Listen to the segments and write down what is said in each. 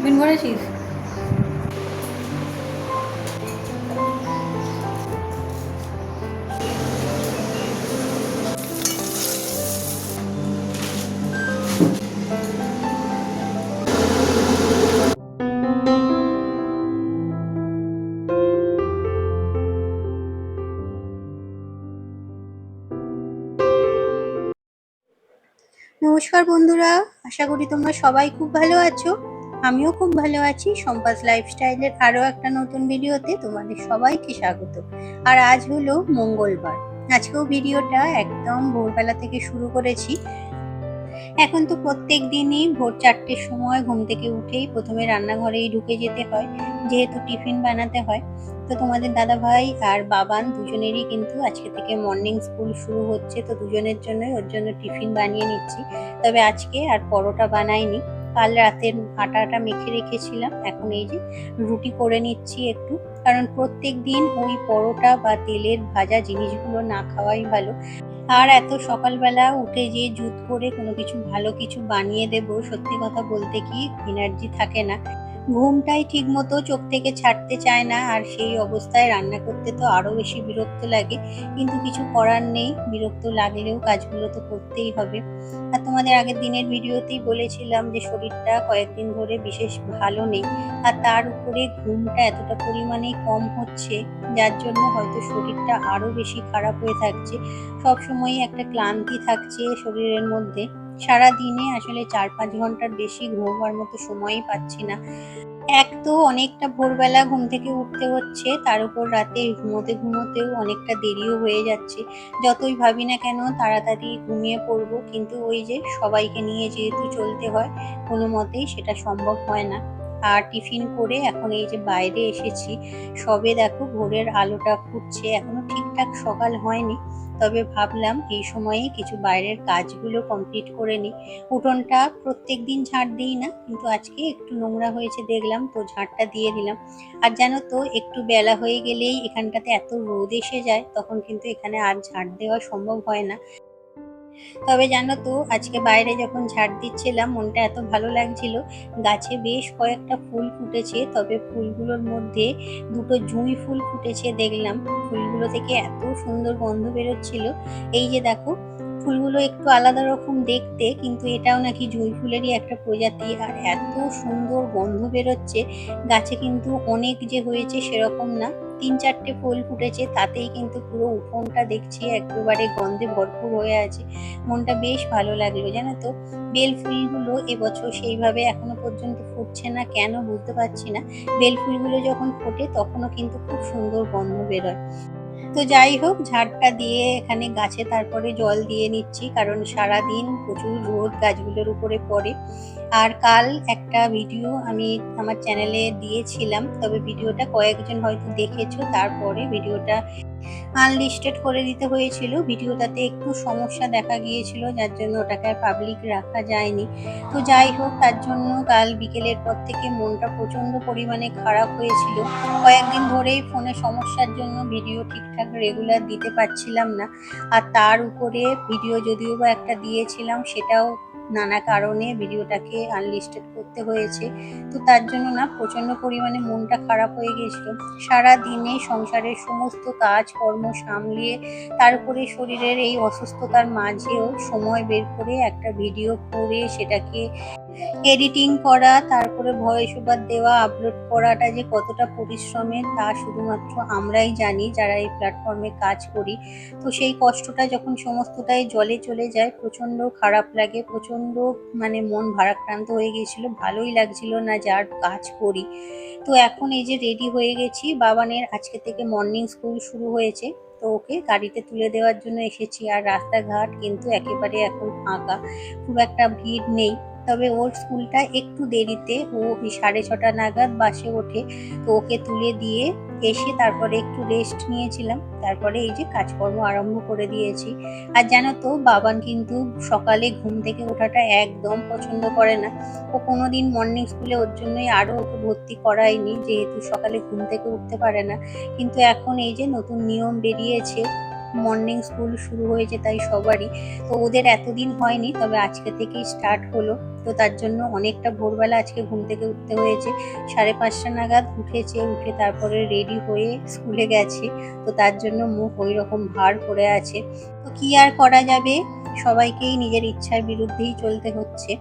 Tiffin করেছিস? নমস্কার বন্ধুরা, আশা করি তোমরা সবাই খুব ভালো আছো। আমিও খুব ভালো আছি। সম্পাস লাইফস্টাইলের আরও একটা নতুন ভিডিওতে তোমাদের সবাইকে স্বাগত। আর আজ হলো মঙ্গলবার। আজকেও ভিডিওটা একদম ভোরবেলা থেকে শুরু করেছি। এখন তো প্রত্যেক দিনই ভোর 4টের সময় ঘুম থেকে উঠেই প্রথমে রান্নাঘরেই ঢুকে যেতে হয়, যেহেতু টিফিন বানাতে হয়। তো তোমাদের দাদা ভাই আর বাবান দুজনেরই কিন্তু আজকে থেকে মর্নিং স্কুল শুরু হচ্ছে, তো দুজনের জন্যই ওর জন্য টিফিন বানিয়ে নিচ্ছি। তবে আজকে আর পরোটা বানাইনি, কাল রাতের আটাটা মেখে রেখেছিলাম। এখন এই যে রুটি করে নিচ্ছি একটু, কারণ প্রত্যেক দিন ওই পরোটা বা তেলের ভাজা জিনিসগুলো না খাওয়াই ভালো। আর এত সকালবেলা উঠে যে জুত করে কোনো কিছু ভালো কিছু বানিয়ে দেব, সত্যি কথা বলতে কি এনার্জি থাকে না। ঘুমটাই ঠিক মতো চোখ থেকে ছাড়তে চায় না, আর সেই অবস্থায় রান্না করতে তো আরো বেশি বিরক্ত লাগে। কিন্তু কিছু করার নেই, বিরক্ত লাগলেও কাজগুলো তো করতেই হবে। আর তোমাদের আগের দিনের ভিডিওতেই বলেছিলাম যে শরীরটা কয়েকদিন ধরে বিশেষ ভালো নেই, আর তার উপরে ঘুমটা এতটা পরিমাণেই কম হচ্ছে, যার জন্য হয়তো শরীরটা আরো বেশি খারাপ হয়ে থাকছে। সবসময় একটা ক্লান্তি থাকছে শরীরের মধ্যে। সারা দিনে আসলে 4-5 ঘন্টার বেশি ঘুমোবার মতো সময়ই পাচ্ছি না। এক তো অনেকটা ভোরবেলা ঘুম থেকে উঠতে হচ্ছে, তার উপর রাতে ঘুমোতে ঘুমোতেও অনেকটা দেরিও হয়ে যাচ্ছে। যতই ভাবি না কেন তাড়াতাড়ি ঘুমিয়ে পড়বো, কিন্তু ওই যে সবাইকে নিয়ে যেহেতু চলতে হয়, কোনো মতেই সেটা সম্ভব হয় না। আর টিফিন করে এখন এই যে বাইরে এসেছি, সবে দেখো ভোরের আলোটা ফুটছে, এখনো ঠিকঠাক সকাল হয়নি। তবে ভাবলাম এই সময়ে কিছু বাইরের কাজগুলো কমপ্লিট করে নিই। উঠোনটা প্রত্যেকদিন ঝাঁট দিই না, কিন্তু আজকে একটু নোংরা হয়েছে দেখলাম, তো ঝাঁটটা দিয়ে দিলাম। আর জানো তো, একটু বেলা হয়ে গেলেই এখানটাতে এত রোদ এসে যায়, তখন কিন্তু এখানে আর ঝাঁট দেওয়া সম্ভব হয় না। তবে জানো তো, আজকে বাইরে যখন ঝাড় দিচ্ছিলাম মনটা এত ভালো লাগছিল। গাছে বেশ কয়েকটা ফুল ফুটেছে, তবে ফুলগুলোর মধ্যে দুটো জুঁই ফুল ফুটেছে দেখলাম। ফুলগুলো থেকে এত সুন্দর গন্ধ বেরোচ্ছিল। এই যে দেখো, ফুলগুলো একটু আলাদা রকম দেখতে, কিন্তু এটাও নাকি জুঁই ফুলেরই একটা প্রজাতি, আর এত সুন্দর গন্ধ বেরোচ্ছে। গাছে কিন্তু অনেক যে হয়েছে সেরকম না, 3-4টে ফুল ফুটেছে, তাতেই কিন্তু পুরো উঠোনটা দেখছি একেবারে গন্ধে ভরপুর হয়ে আছে। মনটা বেশ ভালো লাগলো জানো তো। বেল ফুলগুলো এবছর সেইভাবে এখনো পর্যন্ত ফুটছে না, কেন বুঝতে পারছি না। বেল ফুলগুলো যখন ফোটে তখনও কিন্তু খুব সুন্দর গন্ধ বেরোয়। তো যাই হোক, ঝাড়টা দিয়ে এখানে গাছে তারপরে জল দিয়ে নিচ্ছি, কারণ সারাদিন প্রচুর রোদ গাছগুলোর উপরে পড়ে। আর কাল একটা ভিডিও আমি আমার চ্যানেলে দিয়েছিলাম, তবে ভিডিওটা কয়েকজন হয়তো দেখেছো, তারপরে ভিডিওটা আনলিস্টেড করে দিতে হয়েছিল। ভিডিওটাতে একটু সমস্যা দেখা গিয়েছিল, যার জন্য ওটাকে আর পাবলিক রাখা যায়নি। তো যাই হোক, তার জন্য কাল বিকেলের পর থেকে মনটা প্রচন্ড পরিমাণে খারাপ হয়েছিল। কয়েকদিন ধরেই ফোনে সমস্যার জন্য ভিডিও ঠিকঠাক রেগুলার দিতে পারছিলাম না। আর তার উপরে ভিডিও যদিও বা একটা দিয়েছিলাম, সেটাও নানা কারণে ভিডিওটাকে আনলিস্টেড করতে হয়েছে। তো তার জন্য না প্রচন্ড পরিমাণে মনটা খারাপ হয়ে গেছিল। সারা দিনে সংসারের সমস্ত কাজকর্ম সামলিয়ে, তারপরে শরীরের এই অসুস্থতার মাঝেও সময় বের করে একটা ভিডিও করে সেটাকে এডিটিং করা, তারপরে ভয়েস ওভার দেওয়া, আপলোড করাটা যে কতটা পরিশ্রমের তা শুধুমাত্র আমরাই জানি যারা এই প্ল্যাটফর্মে কাজ করি। তো সেই কষ্টটা যখন সমস্তটাই জলে চলে যায়, প্রচণ্ড খারাপ লাগে, প্রচণ্ড মানে মন ভারাক্রান্ত হয়ে গেছিলো, ভালোই লাগছিল না যার কাজ করি। তো এখন এই যে রেডি হয়ে গেছি, বাবানের আজকে থেকে মর্নিং স্কুল শুরু হয়েছে, তো ওকে গাড়িতে তুলে দেওয়ার জন্য এসেছি। আর রাস্তাঘাট কিন্তু একেবারে এখন ফাঁকা, খুব একটা ভিড় নেই। তবে ওর স্কুলটা একটু দেরিতে, ও 6:30 নাগাদ বাসে ওঠে। তো ওকে তুলে দিয়ে এসে তারপরে একটু রেস্ট নিয়েছিলাম, তারপরে এই যে কাজকর্ম আরম্ভ করে দিয়েছি। আর জানো তো, বাবান কিন্তু সকালে ঘুম থেকে ওঠাটা একদম পছন্দ করে না। ও কোনোদিন মর্নিং স্কুলে ওর জন্যই আরও ওকে ভর্তি করায়নি, যেহেতু সকালে ঘুম থেকে উঠতে পারে না। কিন্তু এখন এই যে নতুন নিয়ম বেরিয়েছে, মর্নিং স্কুল শুরু হয়েছে তাই সবারই, তো ওদের এতদিন হয়নি, তবে আজকে থেকেই স্টার্ট হলো। তো তার জন্য অনেকটা ভোরবেলা আজকে ঘুম থেকে উঠতে হয়েছে, 5:30 নাগাদ উঠেছে, উঠে তারপরে রেডি হয়ে স্কুলে গেছে। তো তার জন্য মুখ ওই রকম ভার করে আছে। তো কি আর করা যাবে, সবাইকেই নিজের ইচ্ছার বিরুদ্ধেই চলতে হচ্ছে।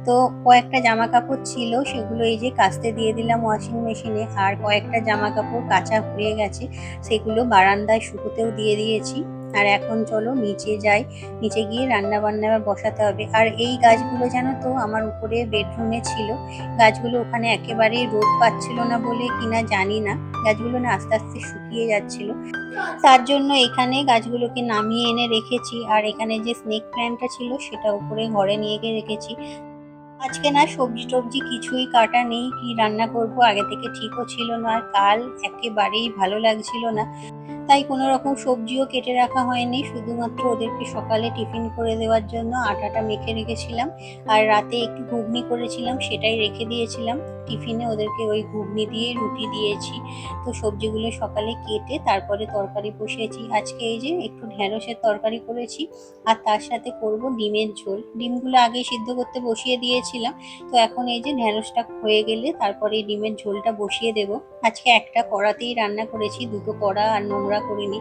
তো কয়েকটা জামা কাপড় ছিল, সেগুলো এই যে কাচতে দিয়ে দিলাম ওয়াশিং মেশিনে, আর কয়েকটা জামা কাপড় কাচা হয়ে গেছে, সেগুলো বারান্দায় শুকোতেও দিয়ে দিয়েছি। আর এখন চলো নিচে যাই, নিচে গিয়ে রান্না বান্না বসাতে হবে। আর এই গাছগুলো জানো তো আমার উপরে বেডরুমে ছিল, গাছগুলো ওখানে একেবারেই রোদ পাচ্ছিল না বলে কিনা জানি না, গাছগুলো না আস্তে আস্তে শুকিয়ে যাচ্ছিল। তার জন্য এখানে গাছগুলোকে নামিয়ে এনে রেখেছি, আর এখানে যে স্নেক প্ল্যান্টটা ছিল সেটা উপরে ঘরে নিয়ে গিয়ে রেখেছি। আজকে না সবজি টবজি কিছুই কাটা নেই, কি রান্না করব আগে থেকে ঠিকও ছিল না, আর কাল একেবারেই ভালো লাগছিল না, তাই কোনো রকম সবজিও কেটে রাখা হয়নি। শুধুমাত্র ওদেরকে সকালে টিফিন করে দেওয়ার জন্য আটাটা মেখে রেখেছিলাম, আর রাতে একটু ঘুগনি করেছিলাম সেটাই রেখে দিয়েছিলাম টিফিনে, ওদেরকে ওই ঘুগনি দিয়ে রুটি দিয়েছি। তো সবজিগুলো সকালে কেটে তারপরে তরকারি বসিয়েছি। আজকে এই যে একটু ঢেঁড়সের তরকারি করেছি, আর তার সাথে করব ডিমের ঝোল। ডিমগুলো আগেই সিদ্ধ করতে বসিয়ে দিয়েছিলাম, তো এখন এই যে ঢেঁড়সটা হয়ে গেলে তারপরে ডিমের ঝোলটা বসিয়ে দেব। আজকে একটা কড়াতেই রান্না করেছি, দুটো কড়া আর নোংরা করিনি।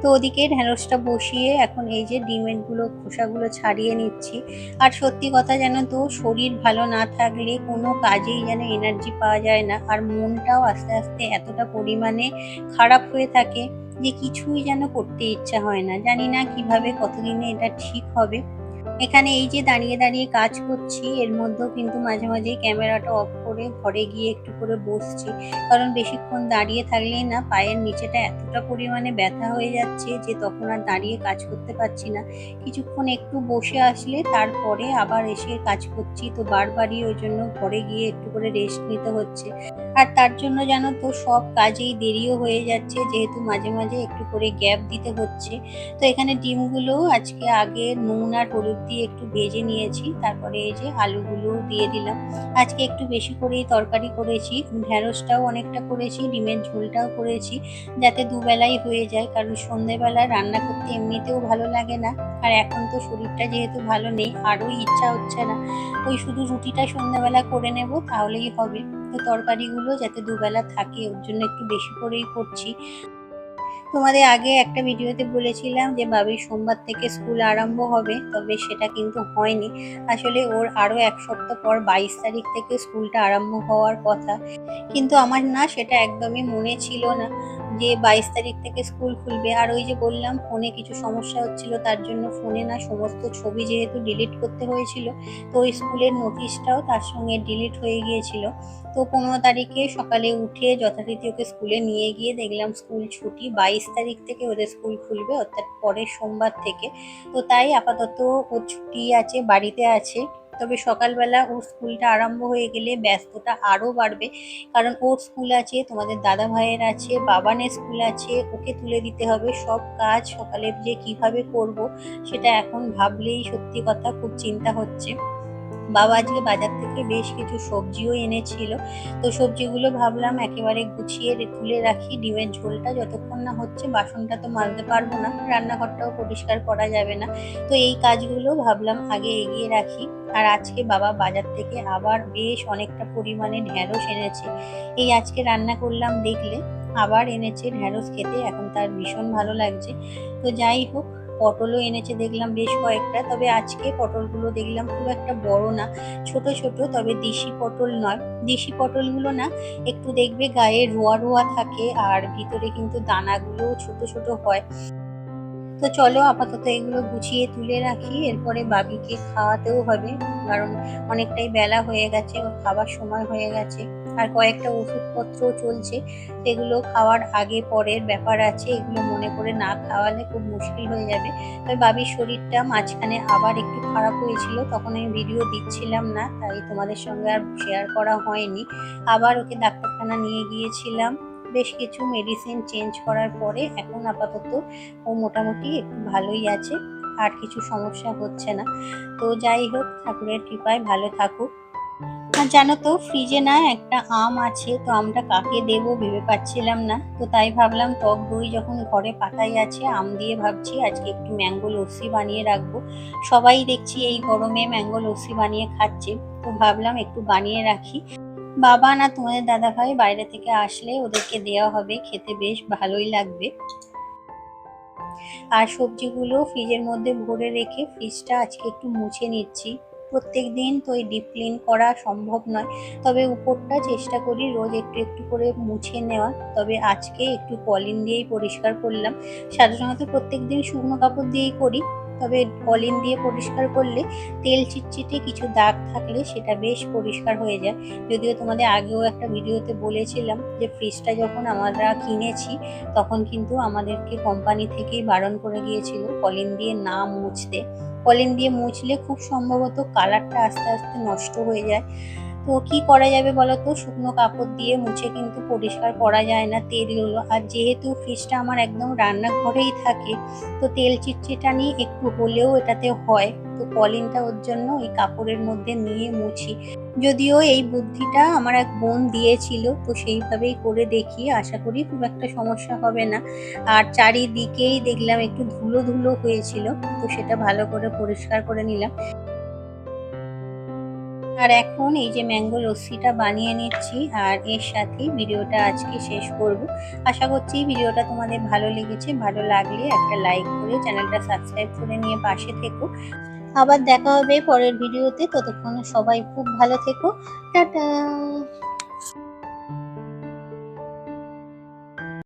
তো ওদিকে ঢেঁড়সটা বসিয়ে এখন এই যে ডিমের খোসাগুলো ছাড়িয়ে নিচ্ছি। আর সত্যি কথা জানো তো, শরীর ভালো না থাকলে কোনো কাজেই যেন এনার্জি পাওয়া যায় না, আর মনটাও আস্তে আস্তে এতটা পরিমাণে খারাপ হয়ে থাকে যে কিছুই যেন করতে ইচ্ছা হয় না। জানি না কিভাবে কতদিনে এটা ঠিক হবে। এখানে এই যে দাঁড়িয়ে দাঁড়িয়ে কাজ করছি, এর মধ্যেও কিন্তু মাঝে মাঝে ক্যামেরাটা অফ করে ঘরে গিয়ে একটু করে বসছি, কারণ বেশিক্ষণ দাঁড়িয়ে থাকলেই না পায়ের নিচেটা এতটা পরিমাণে ব্যথা হয়ে যাচ্ছে যে তখন আর দাঁড়িয়ে কাজ করতে পারছি না। কিছুক্ষণ একটু বসে আসলে তারপরে আবার এসে কাজ করছি, তো বারবারই ওই জন্য ঘরে গিয়ে একটু করে রেস্ট নিতে হচ্ছে। আর তার জন্য জানো তো সব কাজেই দেরিও হয়ে যাচ্ছে, যেহেতু মাঝে মাঝে একটু করে গ্যাপ দিতে হচ্ছে। তো এখানে ডিমগুলো আজকে আগে নুন আর হলুদ দিয়ে একটু ভেজে নিয়েছি, তারপরে এই যে আলুগুলো দিয়ে দিলাম। আজকে একটু বেশি করেই তরকারি করেছি, ঢেঁড়সটাও অনেকটা করেছি, ডিমের ঝোলটাও করেছি, যাতে দুবেলাই হয়ে যায়, কারণ সন্ধেবেলা রান্না করতে এমনিতেও ভালো লাগে না। আর এখন তো শরীরটা যেহেতু ভালো নেই, আরও ইচ্ছা হচ্ছে না, ওই শুধু রুটিটা সন্ধ্যাবেলা করে নেব তাহলেই হবে। তো তরকারিগুলো যাতে দুবেলা থাকে ওর জন্য একটু বেশি করেই করছি। তোমাদের আগে একটা ভিডিওতে বলেছিলাম যে বাবির সোমবার থেকে স্কুল আরম্ভ হবে, তবে সেটা কিন্তু হয়নি। আসলে ওর আরো এক সপ্তাহ পর 22 তারিখ থেকে স্কুলটা আরম্ভ হওয়ার কথা, কিন্তু আমার না সেটা একদমই মনে ছিল না যে 22 তারিখ থেকে স্কুল খুলবে। আর ওই যে বললাম ফোনে কিছু সমস্যা হচ্ছিল, তার জন্য ফোনে না সমস্ত ছবি যেহেতু ডিলিট করতে হয়েছিল, তো ওই স্কুলের নোটিশটাও তার সঙ্গে ডিলিট হয়ে গিয়েছিল। তো 15 তারিখে সকালে উঠে যথারীতি ওকে স্কুলে নিয়ে গিয়ে দেখলাম স্কুল ছুটি, 22 তারিখ থেকে ওদের স্কুল খুলবে, অর্থাৎ পরের সোমবার থেকে। তো তাই আপাতত ওর ছুটি আছে, বাড়িতে আছে। তবে সকালবেলা ওর স্কুলটা আরম্ভ হয়ে গেলে ব্যস্ততা আরও বাড়বে, কারণ ওর স্কুল আছে, তোমাদের দাদা ভাইয়ের আছে, বাবানের স্কুল আছে, ওকে তুলে দিতে হবে। সব কাজ সকালে যে কিভাবে করব সেটা এখন ভাবলেই সত্যি কথা খুব চিন্তা হচ্ছে। বাবা আজকে বাজার থেকে বেশ কিছু সবজিও এনেছিল, তো সবজিগুলো ভাবলাম একেবারে গুছিয়ে তুলে রাখি। ডিমের ঝোলটা যতক্ষণ না হচ্ছে, বাসনটা তো মাজতে পারবো না, রান্নাঘরটাও পরিষ্কার করা যাবে না, তো এই কাজগুলো ভাবলাম আগে এগিয়ে রাখি। আর আজকে বাবা বাজার থেকে আবার বেশ অনেকটা পরিমাণে ঢেঁড়স এনেছে, এই আজকে রান্না করলাম দেখলে, আবার এনেছে ঢেঁড়স, খেতে এখন তার ভীষণ ভালো লাগছে। তো যাই হোক, পটলও এনেছে দেখলাম বেশ কয়েকটা, তবে আজকে পটলগুলো দেখলাম খুব একটা বড় না, ছোট ছোট, তবে দেশি পটল নয়। দেশি পটলগুলো না একটু দেখবে গায়ে রোয়া রোয়া থাকে, আর ভিতরে কিন্তু দানাগুলো ছোট ছোট হয়। তো চলো আপাতত এগুলো গুছিয়ে তুলে রাখি, এরপরে বাবিকে খাওয়াতেও হবে, কারণ অনেকটাই বেলা হয়ে গেছে, ওর খাবার সময় হয়ে গেছে। আর কয়েকটা ওষুধপত্রও চলছে, এগুলো খাওয়ার আগে পরের ব্যাপার আছে, এগুলো মনে করে না খাওয়ালে খুব মুশকিল হয়ে যাবে। তবে বাবির শরীরটা মাঝখানে আবার একটু খারাপ হয়েছিল, তখন আমি ভিডিও দিচ্ছিলাম না, তাই তোমাদের সঙ্গে আর শেয়ার করা হয়নি। আবার ওকে ডাক্তারখানা নিয়ে গিয়েছিলাম, বেশ কিছু মেডিসিন চেঞ্জ করার পরে এখন আপাতত ও মোটামুটি একটু ভালোই আছে, আর কিছু সমস্যা হচ্ছে না। তো যাই হোক, ঠাকুরের কৃপায় ভালো থাকুক। আর জানো তো ফ্রিজে না একটা আম আছে, তো আমটা কাকে দেবো ভেবে পাচ্ছিলাম না। তো তাই ভাবলাম টক দই যখন ঘরে পাতাই আছে, আম দিয়ে ভাবছি আজকে একটু ম্যাঙ্গো লস্যি বানিয়ে রাখবো। সবাই দেখছি এই গরমে ম্যাঙ্গো লস্যি বানিয়ে খাচ্ছে, তো ভাবলাম একটু বানিয়ে রাখি। বাবা না তোমাদের দাদা ভাই বাইরে থেকে আসলে ওদেরকে দেওয়া হবে, খেতে বেশ ভালোই লাগবে। আর সবজিগুলো ফ্রিজের মধ্যে ভরে রেখে ফ্রিজটা আজকে একটু মুছে নিচ্ছি। প্রত্যেক দিন তো এই ডিপ ক্লিন করা সম্ভব নয়, তবে উপরটা চেষ্টা করি রোজ একটু একটু করে মুছে নেওয়া। তবে আজকে একটু কলিন দিয়েই পরিষ্কার করলাম। সাধারণত প্রত্যেক দিন শুকনো কাপড় দিয়েই করি, তবে কলিন দিয়ে পরিষ্কার করলে তেল চিটচিটে কিছু দাগ থাকলে সেটা বেশ পরিষ্কার হয়ে যায়। যদিও তোমাদের আগেও একটা ভিডিওতে বলেছিলাম যে ফ্রিজটা যখন আমরা কিনেছি তখন কিন্তু আমাদেরকে কোম্পানি থেকেই বারণ করে গিয়েছিল কলিন দিয়ে না মুছতে। কলিন দিয়ে মুছলে খুব সম্ভবত কালারটা আস্তে আস্তে নষ্ট হয়ে যায়। তো কি করা যাবে বলো তো, শুকনো কাপড় দিয়ে মুছে কিন্তু পরিষ্কার করা যায় না তেলগুলো। আর যেহেতু ফ্রিজটা আমার একদম রান্নাঘরেই থাকে, তো তেল চিটচিটানি একটু হলেও এটাতে হয়। তো কলিনটা ওর জন্য ওই কাপড়ের মধ্যে নিয়ে মুছি। যদিও এই বুদ্ধিটা আমার এক বোন দিয়েছিল, তো সেইভাবেই করে দেখি, আশা করি খুব একটা সমস্যা হবে না। আর চারিদিকেই দেখলাম একটু ধুলো ধুলো হয়েছিল, তো সেটা ভালো করে পরিষ্কার করে নিলাম। আর এখন এই যে ম্যাঙ্গো লস্যিটা বানিয়ে নিচ্ছি, আর এর সাথেই ভিডিওটা আজকে শেষ করব। আশা করছি ভিডিওটা তোমাদের ভালো লেগেছে। ভালো লাগলে একটা লাইক করে চ্যানেলটা সাবস্ক্রাইব করে নিয়ে পাশে থেকো। আবার দেখা হবে পরের ভিডিওতে, ততক্ষণ সবাই খুব ভালো থেকো। টাটা।